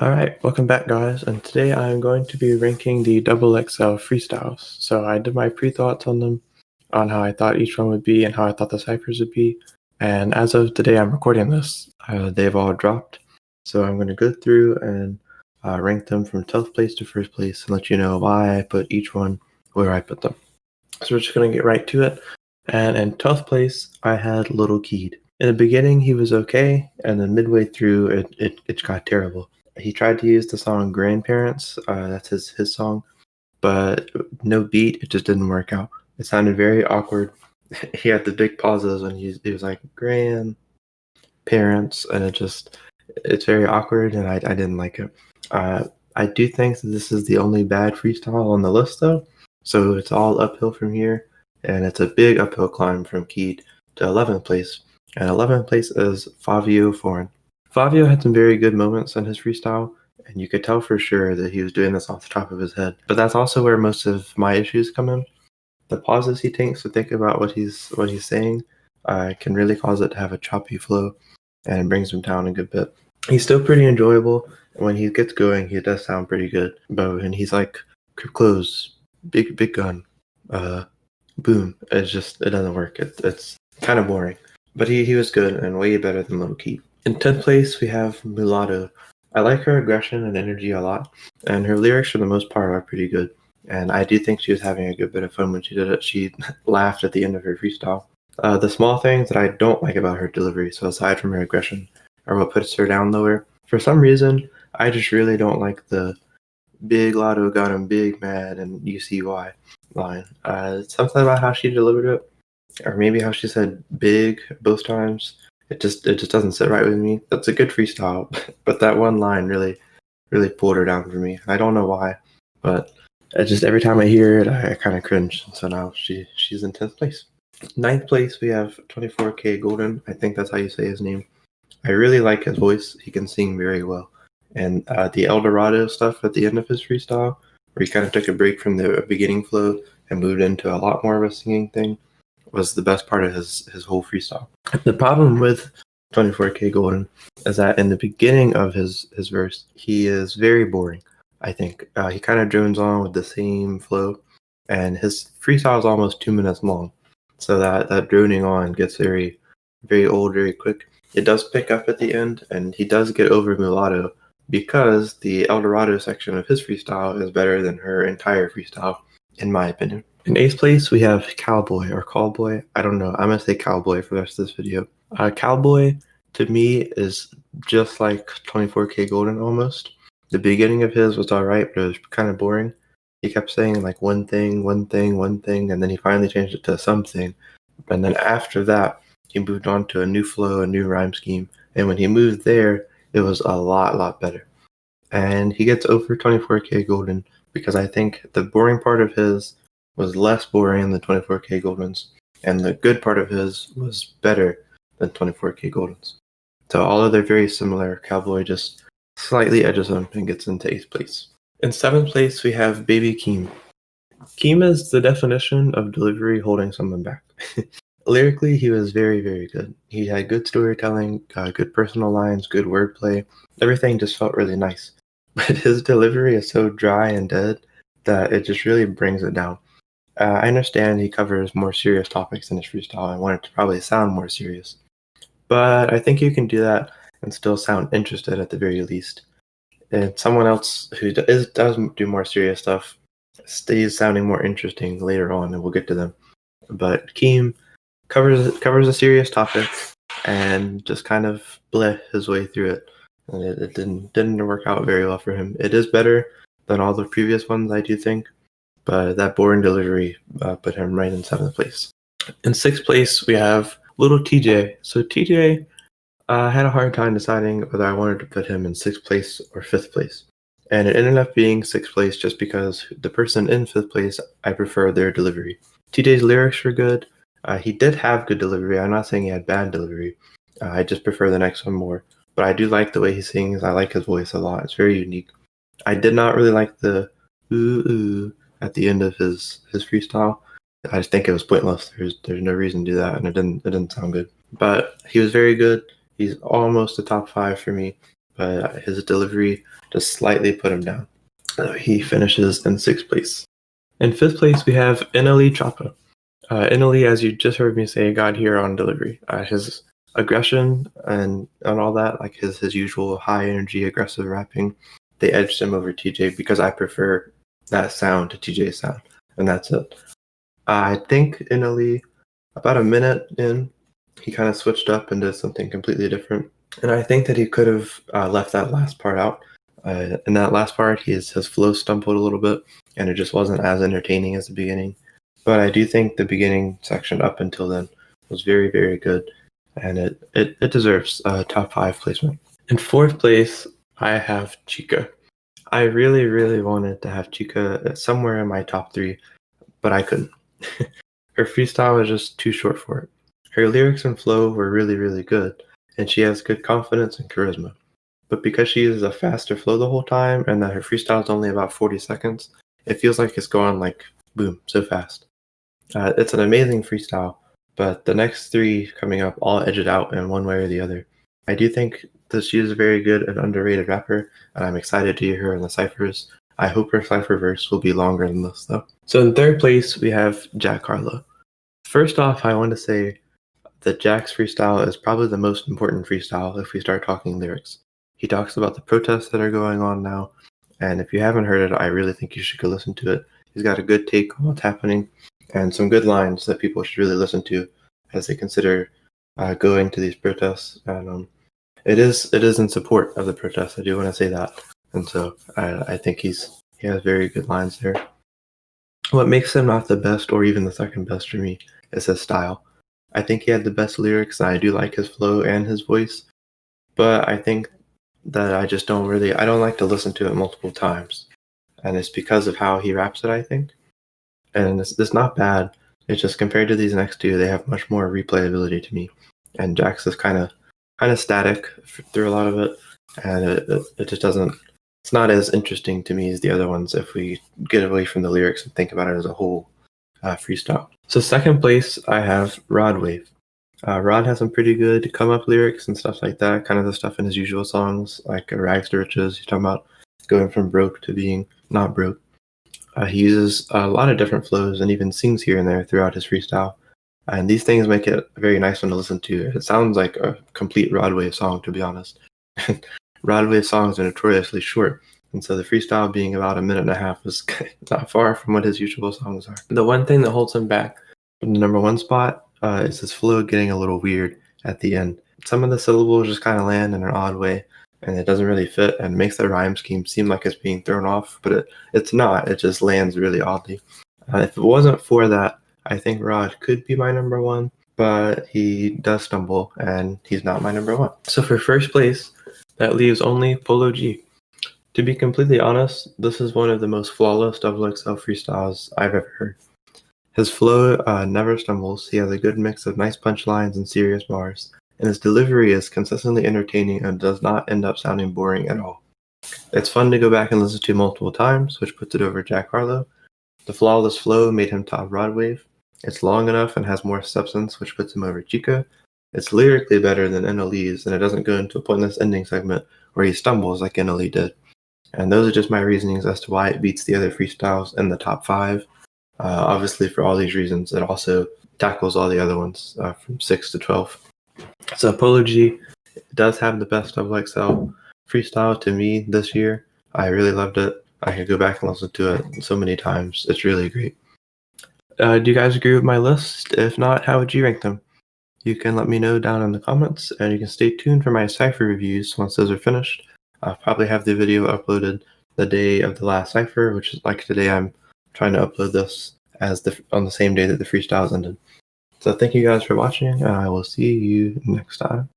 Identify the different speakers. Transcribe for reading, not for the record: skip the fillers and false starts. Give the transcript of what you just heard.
Speaker 1: Alright, welcome back guys, and today I'm going to be ranking the XXL freestyles. So I did my pre-thoughts on them, on how I thought each one would be and how I thought the ciphers would be. And as of today I'm recording this, they've all dropped. So I'm going to go through and rank them from 12th place to 1st place and let you know why I put each one where I put them. So we're just going to get right to it. And in 12th place, I had Little Keed. In the beginning, he was okay, and then midway through, it got terrible. He tried to use the song Grandparents, that's his song, but no beat, it just didn't work out. It sounded very awkward. He had the big pauses when he was like, grandparents, and it's very awkward, and I didn't like it. I do think that this is the only bad freestyle on the list, though, so it's all uphill from here, and it's a big uphill climb from Keed to 11th place, and 11th place is Fabio Foreign. Fabio had some very good moments in his freestyle, and you could tell for sure that he was doing this off the top of his head. But that's also where most of my issues come in. The pauses he takes to think about what he's saying can really cause it to have a choppy flow, and it brings him down a good bit. He's still pretty enjoyable, and when he gets going, he does sound pretty good. But when he's like, "Crib close, big gun, boom," it doesn't work. It's kind of boring. But he was good and way better than Low Key. In 10th place, we have Mulatto. I like her aggression and energy a lot, and her lyrics for the most part are pretty good. And I do think she was having a good bit of fun when she did it. She laughed at the end of her freestyle. The small things that I don't like about her delivery, so aside from her aggression, are what puts her down lower. For some reason, I just really don't like the "Big Lotto got him big mad and you see why" line. Something about how she delivered it, or maybe how she said "big" both times. It just doesn't sit right with me. That's a good freestyle, but that one line really pulled her down for me. I don't know why, but every time I hear it, I kind of cringe. So now she's in 10th place. 9th place, we have 24K Golden. I think that's how you say his name. I really like his voice. He can sing very well. And the El Dorado stuff at the end of his freestyle, where he kind of took a break from the beginning flow and moved into a lot more of a singing thing, was the best part of his whole freestyle. The problem with 24K Golden is that in the beginning of his verse, he is very boring, I think. He kind of drones on with the same flow, and his freestyle is almost 2 minutes long. So that droning on gets very, very old very quick. It does pick up at the end, and he does get over Mulatto because the El Dorado section of his freestyle is better than her entire freestyle, in my opinion. In 8th place, we have Cowboy or Callboy. I don't know. I'm going to say Cowboy for the rest of this video. Cowboy, to me, is just like 24K Golden almost. The beginning of his was alright, but it was kind of boring. He kept saying like one thing, and then he finally changed it to something. And then after that, he moved on to a new flow, a new rhyme scheme. And when he moved there, it was a lot better. And he gets over 24K Golden because I think the boring part of his was less boring than 24K Golden's, and the good part of his was better than 24K Golden's. So although they're very similar, Cowboy just slightly edges him and gets into 8th place. In 7th place, we have Baby Keem. Keem is the definition of delivery holding someone back. Lyrically, he was very good. He had good storytelling, good personal lines, good wordplay. Everything just felt really nice. But his delivery is so dry and dead that it just really brings it down. I understand he covers more serious topics in his freestyle and wanted to probably sound more serious. But I think you can do that and still sound interested at the very least. And someone else who does do more serious stuff stays sounding more interesting later on, and we'll get to them. But Keem covers a serious topic and just kind of bleh his way through it. And it didn't work out very well for him. It is better than all the previous ones, I do think, but that boring delivery put him right in 7th place. In 6th place, we have Little TJ. So TJ had a hard time deciding whether I wanted to put him in 6th place or 5th place. And it ended up being 6th place just because the person in 5th place, I prefer their delivery. TJ's lyrics were good. He did have good delivery. I'm not saying he had bad delivery. I just prefer the next one more. But I do like the way he sings. I like his voice a lot. It's very unique. I did not really like the ooh at the end of his freestyle. I just think it was pointless. There's no reason to do that, and it didn't sound good. But he was very good. He's almost a top 5 for me. but his delivery just slightly put him down. He finishes in 6th place. In 5th place, we have NLE Choppa. NLE, as you just heard me say, got here on delivery. His aggression and all that, like his usual high energy aggressive rapping, they edged him over TJ because I prefer that sound to TJ's sound, and that's it. I think NLE, about a minute in, he kind of switched up and did something completely different, and I think that he could have left that last part out. In that last part, his flow stumbled a little bit, and it just wasn't as entertaining as the beginning. But I do think the beginning section up until then was very, very good, and it deserves a top 5 placement. In 4th place, I have Chica. I really, really wanted to have Chica somewhere in my top 3, but I couldn't. Her freestyle was just too short for it. Her lyrics and flow were really, really good, and she has good confidence and charisma. But because she uses a faster flow the whole time and that her freestyle is only about 40 seconds, it feels like it's going like boom, so fast. It's an amazing freestyle, but the next 3 coming up all edge it out in one way or the other. I do think that she is a very good and underrated rapper, and I'm excited to hear her in the ciphers. I hope her cipher verse will be longer than this, though. So in 3rd place, we have Jack Harlow. First off, I want to say that Jack's freestyle is probably the most important freestyle if we start talking lyrics. He talks about the protests that are going on now, and if you haven't heard it, I really think you should go listen to it. He's got a good take on what's happening, and some good lines that people should really listen to as they consider going to these protests. And it is in support of the protests. I do want to say that, and so I think he has very good lines there. What makes him not the best or even the second best for me is his style. I think he had the best lyrics, and I do like his flow and his voice, but I think that I just don't like to listen to it multiple times, and it's because of how he raps it, I think. And it's not bad. It's just compared to these next 2, they have much more replayability to me. And Jax is kind of static through a lot of it, and it just doesn't. It's not as interesting to me as the other ones if we get away from the lyrics and think about it as a whole freestyle. So 2nd place, I have Rod Wave. Rod has some pretty good come-up lyrics and stuff like that, kind of the stuff in his usual songs, like Rags to Riches. He's talking about going from broke to being not broke. He uses a lot of different flows and even sings here and there throughout his freestyle. And these things make it a very nice one to listen to. It sounds like a complete Rod Wave song, to be honest. Rod Wave songs are notoriously short, and so the freestyle being about a minute and a half is not far from what his usual songs are. The one thing that holds him back from the number 1 spot is his flow getting a little weird at the end. Some of the syllables just kind of land in an odd way, and it doesn't really fit and makes the rhyme scheme seem like it's being thrown off, but it's not. It just lands really oddly. If it wasn't for that, I think Rod could be my number 1, but he does stumble, and he's not my number 1. So for 1st place, that leaves only Polo G. To be completely honest, this is one of the most flawless XXL freestyles I've ever heard. His flow never stumbles. He has a good mix of nice punchlines and serious bars, and his delivery is consistently entertaining and does not end up sounding boring at all. It's fun to go back and listen to multiple times, which puts it over Jack Harlow. The flawless flow made him top Rod Wave. It's long enough and has more substance, which puts him over Chica. It's lyrically better than NLE's, and it doesn't go into a pointless ending segment where he stumbles like NLE did. And those are just my reasonings as to why it beats the other freestyles in the top 5. Obviously, for all these reasons, it also tackles all the other ones from 6 to 12. So Polo G does have the best XXL freestyle to me this year. I really loved it. I could go back and listen to it so many times. It's really great. Do you guys agree with my list? If not, how would you rank them? You can let me know down in the comments, and you can stay tuned for my cipher reviews once those are finished. I'll probably have the video uploaded the day of the last cipher, which is like today. I'm trying to upload this on the same day that the freestyles ended. So thank you guys for watching, and I will see you next time.